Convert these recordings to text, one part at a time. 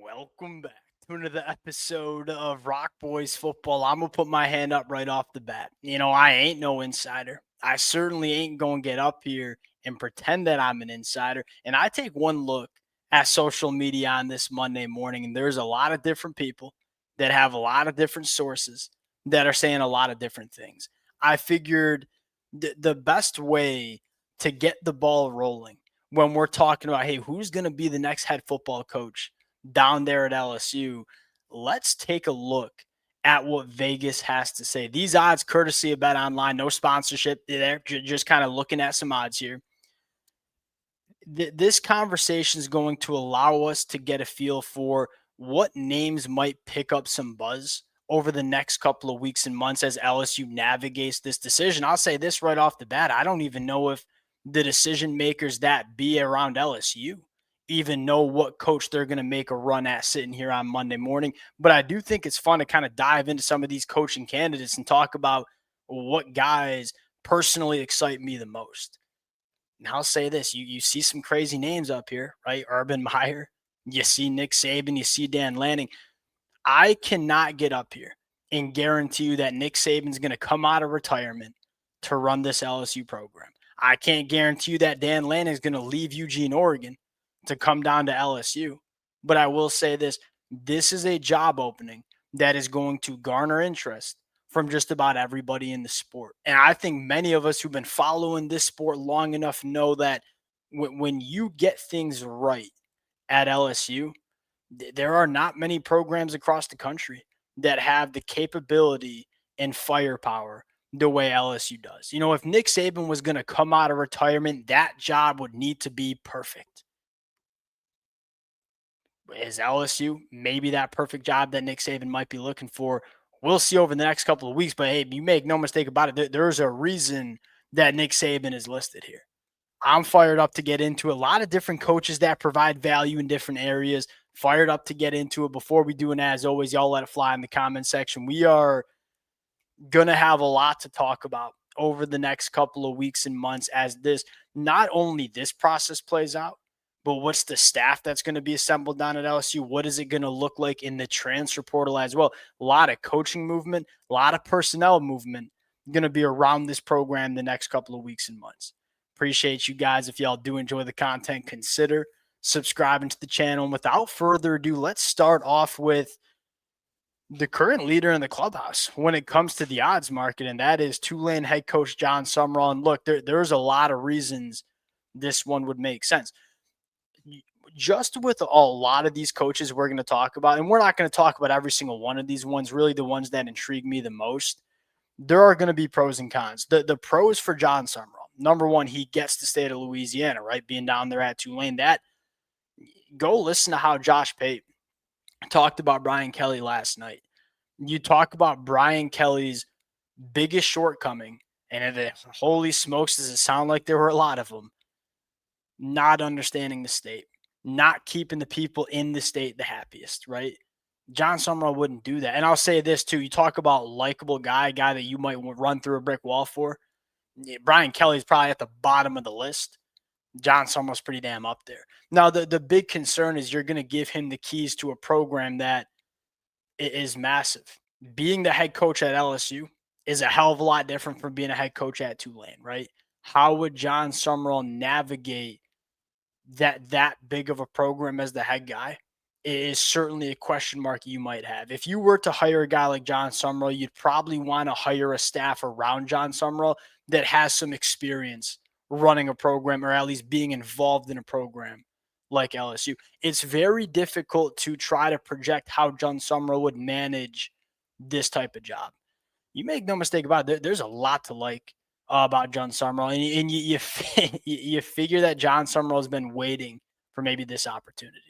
Welcome back to another episode of Rock Boys Football. I'm going to put my hand up right off the bat. I ain't no insider. I certainly ain't going to get up here and pretend that I'm an insider. And I take one look at social media on this Monday morning, and there's a lot of different people that have a lot of different sources that are saying a lot of different things. I figured the best way to get the ball rolling when we're talking about, hey, who's going to be the next head football coach down there at LSU, let's take a look at what Vegas has to say. These odds, courtesy of Bet Online, no sponsorship there, just kind of looking at some odds here. This conversation is going to allow us to get a feel for what names might pick up some buzz over the next couple of weeks and months as LSU navigates this decision. I'll say this right off the bat. I don't even know if the decision makers that be around LSU even know what coach they're going to make a run at sitting here on Monday morning. But I do think it's fun to kind of dive into some of these coaching candidates and talk about what guys personally excite me the most. And I'll say this, you see some crazy names up here, right? Urban Meyer, you see Nick Saban, you see Dan Lanning. I cannot get up here and guarantee you that Nick Saban's going to come out of retirement to run this LSU program. I can't guarantee you that Dan Lanning is going to leave Eugene, Oregon to come down to LSU. But I will say this is a job opening that is going to garner interest from just about everybody in the sport. And I think many of us who've been following this sport long enough know that when you get things right at LSU, there are not many programs across the country that have the capability and firepower the way LSU does. If Nick Saban was going to come out of retirement, that job would need to be perfect. Is LSU maybe that perfect job that Nick Saban might be looking for? We'll see over the next couple of weeks. But hey, you make no mistake about it. There's a reason that Nick Saban is listed here. I'm fired up to get into a lot of different coaches that provide value in different areas. Fired up to get into it. Before we do, and as always, y'all let it fly in the comment section. We are going to have a lot to talk about over the next couple of weeks and months as not only this process plays out, but what's the staff that's going to be assembled down at LSU? What is it going to look like in the transfer portal as well? A lot of coaching movement, a lot of personnel movement going to be around this program the next couple of weeks and months. Appreciate you guys. If y'all do enjoy the content, consider subscribing to the channel. And without further ado, let's start off with the current leader in the clubhouse when it comes to the odds market, and that is Tulane head coach John Sumrall. And look, there's a lot of reasons this one would make sense. Just with a lot of these coaches we're going to talk about, and we're not going to talk about every single one of these ones, really the ones that intrigue me the most, there are going to be pros and cons. The pros for John Sumrall, number one, he gets the state of Louisiana, right? Being down there at Tulane, that go listen to how Josh Pate talked about Brian Kelly last night. You talk about Brian Kelly's biggest shortcoming, and holy smokes, does it sound like there were a lot of them, not understanding the state, not keeping the people in the state the happiest, right? John Sumrall wouldn't do that. And I'll say this too. You talk about likable guy that you might run through a brick wall for. Brian Kelly's probably at the bottom of the list. John Sumrall's pretty damn up there. Now, the big concern is you're going to give him the keys to a program that is massive. Being the head coach at LSU is a hell of a lot different from being a head coach at Tulane, right? How would John Sumrall navigate that big of a program as the head guy? Is certainly a question mark you might have. If you were to hire a guy like John Sumrall, you'd probably want to hire a staff around John Sumrall that has some experience running a program or at least being involved in a program like LSU. It's very difficult to try to project how John Sumrall would manage this type of job. You make no mistake about it. There's a lot to like about John Sumrall, and you figure that John Sumrall has been waiting for maybe this opportunity.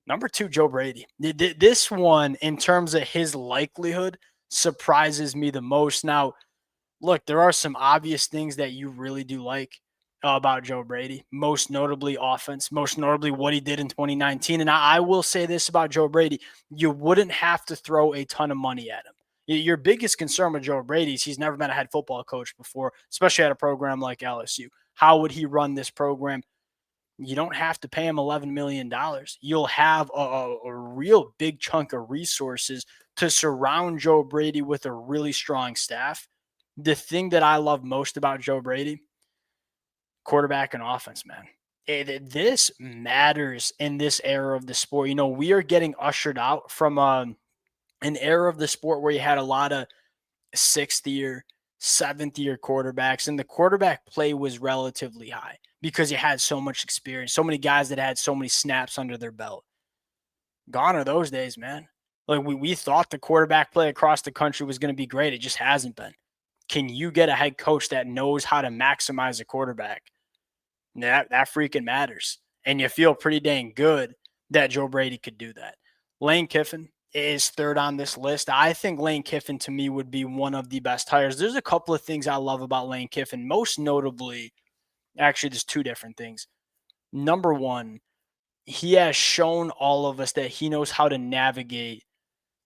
Number two, Joe Brady. This one, in terms of his likelihood, surprises me the most. Now, look, there are some obvious things that you really do like about Joe Brady, most notably offense, most notably what he did in 2019. And I will say this about Joe Brady. You wouldn't have to throw a ton of money at him. Your biggest concern with Joe Brady is he's never been a head football coach before, especially at a program like LSU. How would he run this program? You don't have to pay him $11 million. You'll have a real big chunk of resources to surround Joe Brady with a really strong staff. The thing that I love most about Joe Brady, quarterback and offense, man. This matters in this era of the sport. You know, we are getting ushered out from an era of the sport where you had a lot of sixth year, seventh year quarterbacks, and the quarterback play was relatively high because you had so much experience, so many guys that had so many snaps under their belt. Gone are those days, man. Like we thought the quarterback play across the country was going to be great. It just hasn't been. Can you get a head coach that knows how to maximize a quarterback? That freaking matters. And you feel pretty dang good that Joe Brady could do that. Lane Kiffin is third on this list. I think Lane Kiffin to me would be one of the best hires. There's a couple of things I love about Lane Kiffin. Most notably, actually, there's two different things. Number one, he has shown all of us that he knows how to navigate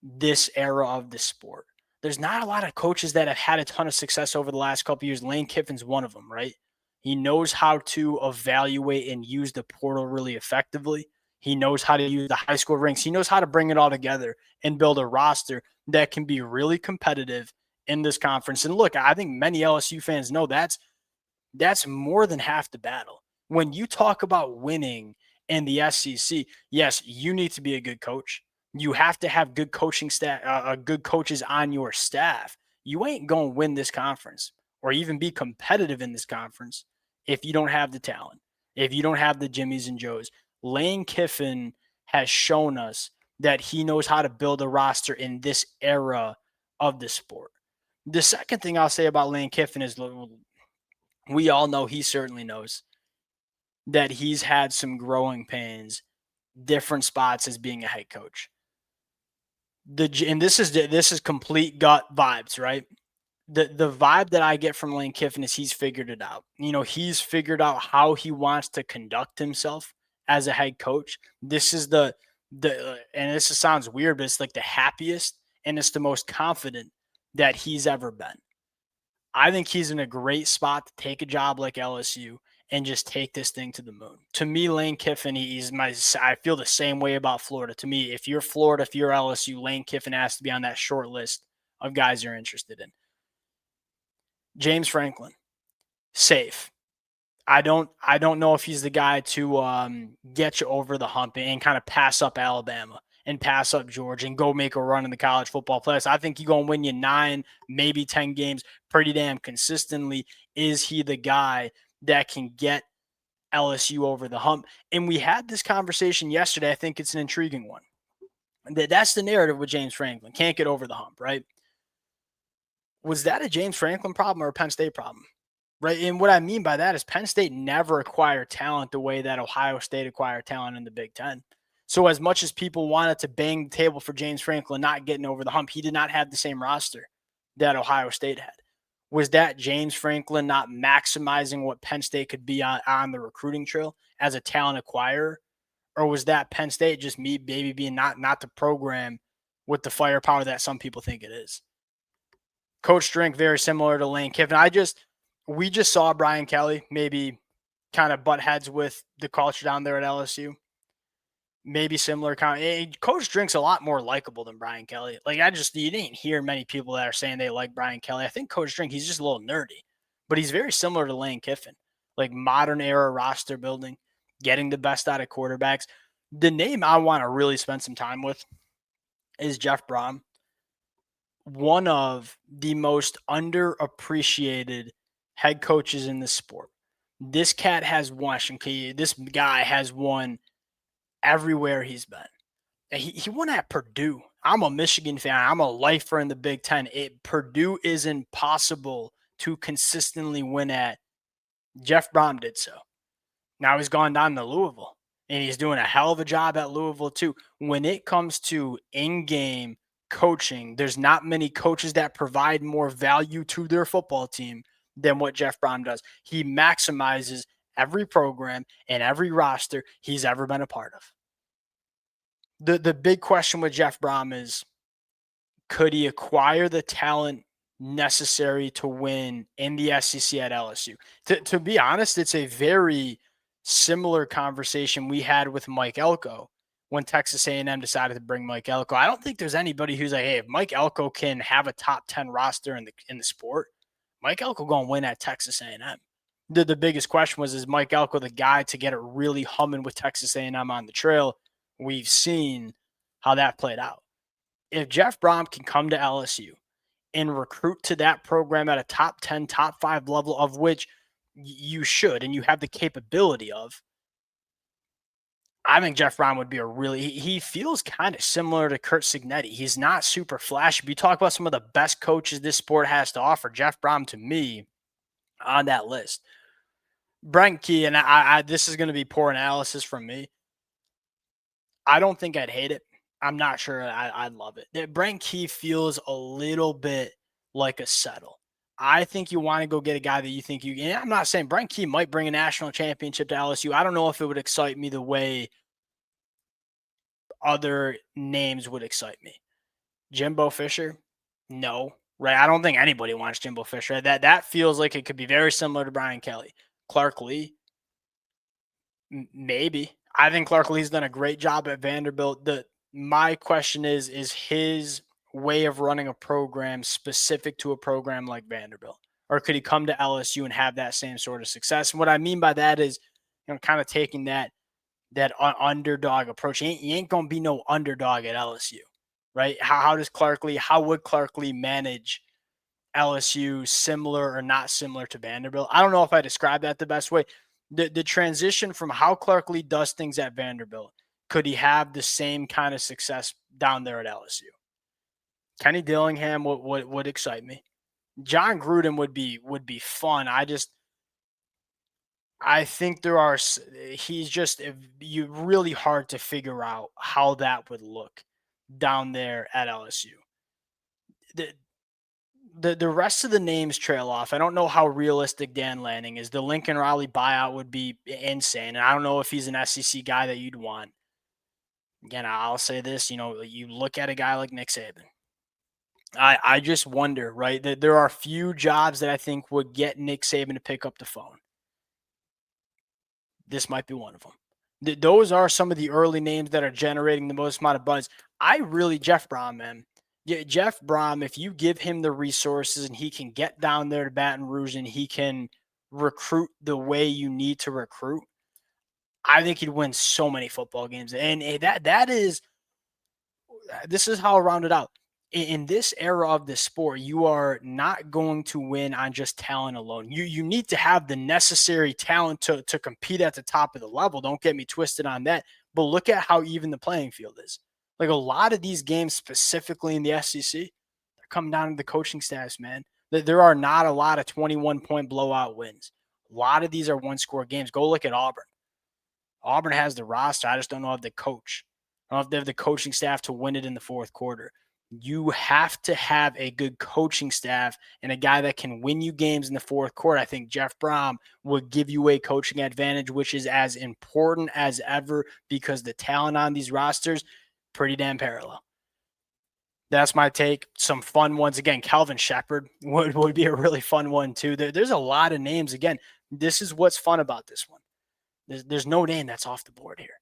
this era of the sport. There's not a lot of coaches that have had a ton of success over the last couple of years. Lane Kiffin's one of them, right? He knows how to evaluate and use the portal really effectively. He knows how to use the high school ranks. He knows how to bring it all together and build a roster that can be really competitive in this conference. And look, I think many LSU fans know that's more than half the battle. When you talk about winning in the SEC, yes, you need to be a good coach. You have to have good coaching staff, good coaches on your staff. You ain't going to win this conference or even be competitive in this conference if you don't have the talent, if you don't have the Jimmies and Joes. Lane Kiffin has shown us that he knows how to build a roster in this era of the sport. The second thing I'll say about Lane Kiffin is we all know he certainly knows that he's had some growing pains, different spots as being a head coach. And this is complete gut vibes, right? The vibe that I get from Lane Kiffin is he's figured it out. You know, he's figured out how he wants to conduct himself as a head coach. This is and this sounds weird, but it's like the happiest and it's the most confident that he's ever been. I think he's in a great spot to take a job like LSU and just take this thing to the moon. To me, Lane Kiffin, I feel the same way about Florida. To me, if you're Florida, if you're LSU, Lane Kiffin has to be on that short list of guys you're interested in. James Franklin, safe. I don't know if he's the guy to get you over the hump and kind of pass up Alabama and pass up Georgia and go make a run in the college football playoffs. I think he's going to win you 9, maybe 10 games pretty damn consistently. Is he the guy that can get LSU over the hump? And we had this conversation yesterday. I think it's an intriguing one. That's the narrative with James Franklin. Can't get over the hump, right? Was that a James Franklin problem or a Penn State problem? Right. And what I mean by that is Penn State never acquired talent the way that Ohio State acquired talent in the Big Ten. So as much as people wanted to bang the table for James Franklin not getting over the hump, he did not have the same roster that Ohio State had. Was that James Franklin not maximizing what Penn State could be on the recruiting trail as a talent acquirer? Or was that Penn State just me maybe being not the program with the firepower that some people think it is? Coach Drink, very similar to Lane Kiffin. We just saw Brian Kelly maybe kind of butt heads with the culture down there at LSU. Maybe similar kind. Coach Drink's a lot more likable than Brian Kelly. Like you didn't hear many people that are saying they like Brian Kelly. I think Coach Drink, he's just a little nerdy, but he's very similar to Lane Kiffin. Like modern era roster building, getting the best out of quarterbacks. The name I want to really spend some time with is Jeff Brom. One of the most underappreciated head coaches in the sport. This cat has won. This guy has won everywhere he's been. He won at Purdue. I'm a Michigan fan. I'm a lifer in the Big Ten. Purdue is impossible to consistently win at. Jeff Brom did so. Now he's gone down to Louisville, and he's doing a hell of a job at Louisville too. When it comes to in-game coaching, there's not many coaches that provide more value to their football team than what Jeff Brom does. He maximizes every program and every roster he's ever been a part of. The big question with Jeff Brom is, could he acquire the talent necessary to win in the SEC at LSU? To be honest, it's a very similar conversation we had with Mike Elko when Texas A&M decided to bring Mike Elko. I don't think there's anybody who's like, hey, if Mike Elko can have a top 10 roster in the sport, Mike Elko going to win at Texas A&M. The biggest question was, is Mike Elko the guy to get it really humming with Texas A&M on the trail? We've seen how that played out. If Jeff Brom can come to LSU and recruit to that program at a top 10, top 5 level, of which you should and you have the capability of, I think Jeff Brom would be a really, he feels kind of similar to Kurt Signetti. He's not super flashy. But you talk about some of the best coaches this sport has to offer. Jeff Brom, to me, on that list. Brent Key, and this is going to be poor analysis from me. I don't think I'd hate it. I'm not sure I'd love it. Brent Key feels a little bit like a settle. I think you want to go get a guy that you think you. And I'm not saying Brent Key might bring a national championship to LSU. I don't know if it would excite me the way other names would excite me. Jimbo Fisher, no, right? I don't think anybody wants Jimbo Fisher. That feels like it could be very similar to Brian Kelly. Clark Lee, maybe. I think Clark Lee's done a great job at Vanderbilt. My question is his way of running a program specific to a program like Vanderbilt? Or could he come to LSU and have that same sort of success? And what I mean by that is, kind of taking that underdog approach. You ain't going to be no underdog at LSU, right? How would Clark Lee manage LSU similar or not similar to Vanderbilt? I don't know if I described that the best way. The transition from how Clark Lee does things at Vanderbilt, could he have the same kind of success down there at LSU? Kenny Dillingham would excite me. John Gruden would be fun. I think he's just you really hard to figure out how that would look down there at LSU. The rest of the names trail off. I don't know how realistic Dan Lanning is. The Lincoln Riley buyout would be insane. And I don't know if he's an SEC guy that you'd want. Again, I'll say this, you look at a guy like Nick Saban. I just wonder, right? That there are few jobs that I think would get Nick Saban to pick up the phone. This might be one of them. Those are some of the early names that are generating the most amount of buzz. Jeff Brom, man. Yeah, Jeff Brom, if you give him the resources and he can get down there to Baton Rouge and he can recruit the way you need to recruit, I think he'd win so many football games. And this is how I'll round it out. In this era of the sport, you are not going to win on just talent alone. You need to have the necessary talent to compete at the top of the level. Don't get me twisted on that. But look at how even the playing field is. Like a lot of these games, specifically in the SEC, they're coming down to the coaching staffs, man. There are not a lot of 21-point blowout wins. A lot of these are one-score games. Go look at Auburn. Auburn has the roster. I just don't know if the coach. I don't know if they have the coaching staff to win it in the fourth quarter. You have to have a good coaching staff and a guy that can win you games in the fourth quarter. I think Jeff Brom would give you a coaching advantage, which is as important as ever because the talent on these rosters, pretty damn parallel. That's my take. Some fun ones. Again, Calvin Shepard would be a really fun one too. There's a lot of names. Again, this is what's fun about this one. There's no name that's off the board here.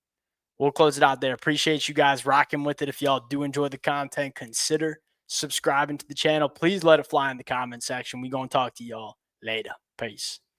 We'll close it out there. Appreciate you guys rocking with it. If y'all do enjoy the content, consider subscribing to the channel. Please let it fly in the comment section. We're going to talk to y'all later. Peace.